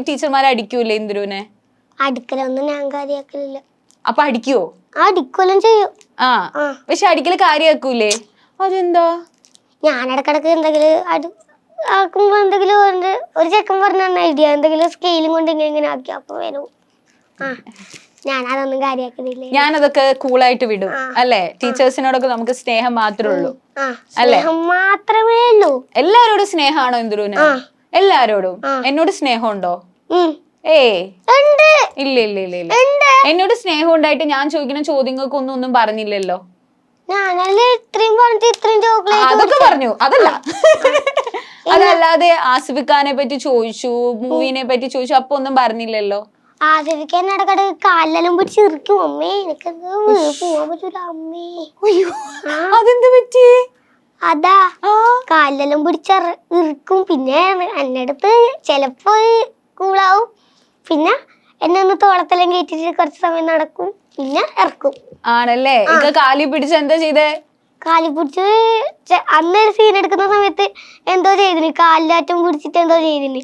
ടീച്ചർമാരെ അടിക്കൂലേ ഇന്ദുവിനെ? അടിക്കലൊന്നും ഞാൻ കാര്യാക്കലില്ല. അപ്പൊ അടിക്കുവോ? അടിക്കലും ചെയ്യും. ആ പക്ഷെ അടിക്കല് കാര്യാക്കൂലേ? അതെന്താ? ഞാൻ ഇടക്കിടക്ക് എന്തെങ്കിലും ആക്കുമ്പോ എന്തെങ്കിലും ഒരു ചെക്കൻ പറഞ്ഞ ഐഡിയ എന്തെങ്കിലും സ്കെയിലും കൊണ്ട് ഇങ്ങനെ ആക്കി അപ്പൊ വരും. ഞാൻ അതൊന്നും കാര്യാക്കുന്നില്ല. ഞാനതൊക്കെ കൂളായിട്ട് വിടും അല്ലെ? ടീച്ചേഴ്സിനോടൊക്കെ നമുക്ക് സ്നേഹം മാത്രമേ ഉള്ളൂ അല്ലെ? മാത്രമേ ഉള്ളൂ. എല്ലാരോടും സ്നേഹമാണോ ഇന്ദുവിന്? എല്ലാരോടും. എന്നോട് സ്നേഹമുണ്ടോ? ഇല്ല ഇല്ല ഇല്ല ഇല്ല. എന്നോട് സ്നേഹം ഉണ്ടായിട്ട് ഞാൻ ചോദിക്കുന്ന ചോദ്യങ്ങൾക്ക് ഒന്നും പറഞ്ഞില്ലല്ലോ. അതൊക്കെ പറഞ്ഞു. അതല്ല, അതല്ലാതെ ആസിഫിക്കാനെ പറ്റി ചോദിച്ചു, മൂവിനെ പറ്റി ചോദിച്ചു, അപ്പൊ ഒന്നും പറഞ്ഞില്ലല്ലോ. ആസിഫിക്കാൻ ഇടക്കിടക്ക് കാലിലെല്ലാം പിടിച്ച് ഇരിക്കും. അമ്മേ എനിക്കെന്താ പോവാൻ പറ്റൂല അമ്മേ. അതെന്ത് പറ്റി? അതാ കാലിലെല്ലാം പിടിച്ച ഇരിക്കും. പിന്നെ എന്നടുത്ത് ചെലപ്പോ കൂളാവും. പിന്നെ എന്നെ ഒന്ന് തോളത്തെല്ലാം കയറ്റിട്ട് കുറച്ച് സമയം നടക്കും. പിന്നെ ഇറക്കും. ആണല്ലേ? ഇക്ക കാലി പിടിച്ച് എന്താ ചെയ്തേ? കാലി പിടിച്ച് അന്നൊരു സീൻ എടുക്കുന്ന സമയത്ത് എന്തോ ചെയ്തിന്, കാലിലാറ്റം പിടിച്ചിട്ട് എന്തോ ചെയ്തിന്.